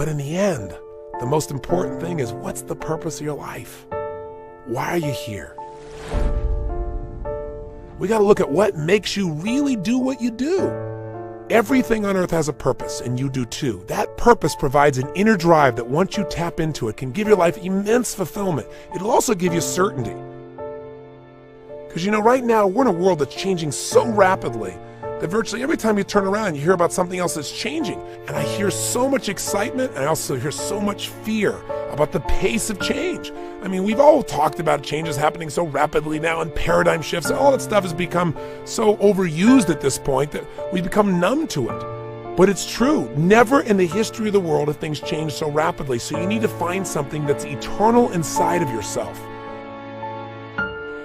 But in the end, the most important thing is, what's the purpose of your life? Why are you here? We got to look at what makes you really do what you do. Everything on earth has a purpose, and you do too. That purpose provides an inner drive that once you tap into it can give your life immense fulfillment. It'll also give you certainty. Because right now we're in a world that's changing so rapidly that virtually every time you turn around you hear about something else that's changing. And I hear so much excitement, and I also hear so much fear about the pace of change. I mean, we've all talked about changes happening so rapidly now, and paradigm shifts, and all that stuff has become so overused at this point that we become numb to it. But it's true. Never in the history of the world have things changed so rapidly. So you need to find something that's eternal inside of yourself.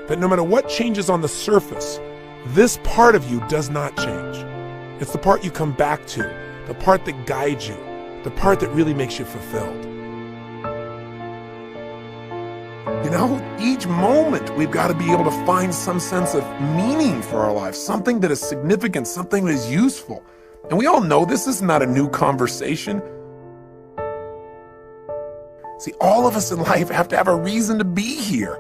That no matter what changes on the surface, this part of you does not change. It's the part you come back to, the part that guides you, the part that really makes you fulfilled. Each moment we've got to be able to find some sense of meaning for our lives, something that is significant, something that is useful. And we all know this is not a new conversation. See, all of us in life have to have a reason to be here.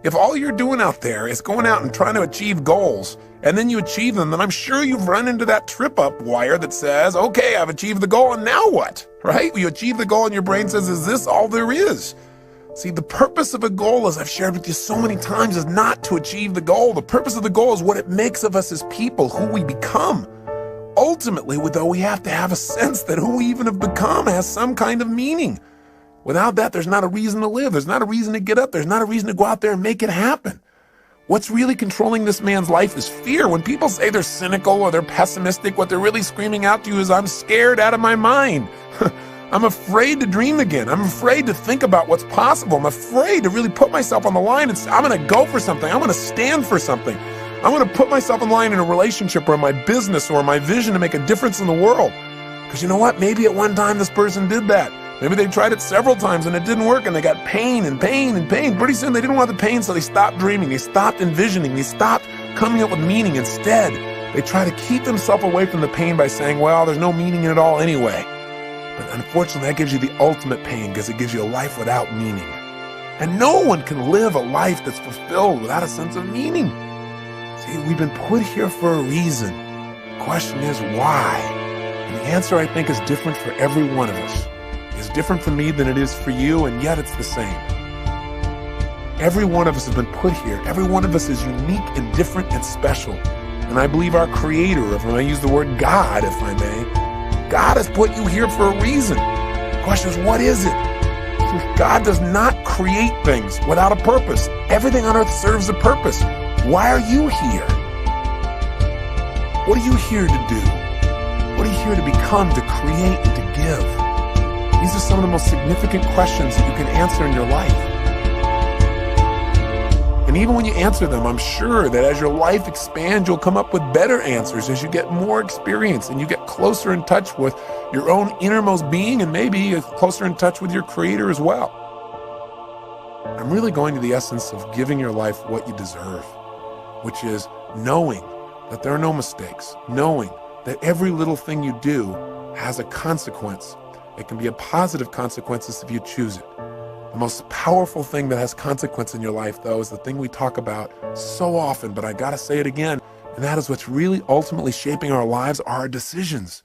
If all you're doing out there is going out and trying to achieve goals, and then you achieve them, then I'm sure you've run into that trip-up wire that says, okay, I've achieved the goal, and now what? Right? You achieve the goal and your brain says, is this all there is? See, the purpose of a goal, as I've shared with you so many times, is not to achieve the goal. The purpose of the goal is what it makes of us as people, who we become. Ultimately, though, we have to have a sense that who we even have become has some kind of meaning. Without that, there's not a reason to live. There's not a reason to get up. There's not a reason to go out there and make it happen. What's really controlling this man's life is fear. When people say they're cynical or they're pessimistic, what they're really screaming out to you is, I'm scared out of my mind. I'm afraid to dream again. I'm afraid to think about what's possible. I'm afraid to really put myself on the line and say, I'm going to go for something. I'm going to stand for something. I'm going to put myself on the line in a relationship or in my business or my vision to make a difference in the world. Because you know what? Maybe at one time this person did that. Maybe they tried it several times and it didn't work and they got pain and pain and pain. Pretty soon they didn't want the pain, so they stopped dreaming. They stopped envisioning. They stopped coming up with meaning. Instead, they try to keep themselves away from the pain by saying, well, there's no meaning in it all anyway. But unfortunately, that gives you the ultimate pain because it gives you a life without meaning. And no one can live a life that's fulfilled without a sense of meaning. See, we've been put here for a reason. The question is why? And the answer, I think, is different for every one of us. It's different for me than it is for you, and yet it's the same. Every one of us has been put here. Every one of us is unique and different and special. And I believe our Creator, if I may use the word God, if I may, God has put you here for a reason. The question is, what is it? God does not create things without a purpose. Everything on earth serves a purpose. Why are you here? What are you here to do? What are you here to become, to create, and to give? These are some of the most significant questions that you can answer in your life. And even when you answer them, I'm sure that as your life expands, you'll come up with better answers as you get more experience and you get closer in touch with your own innermost being and maybe closer in touch with your Creator as well. I'm really going to the essence of giving your life what you deserve, which is knowing that there are no mistakes, knowing that every little thing you do has a consequence. It can be a positive consequence if you choose it. The most powerful thing that has consequence in your life, though, is the thing we talk about so often, but I gotta say it again, and that is what's really ultimately shaping our lives are our decisions.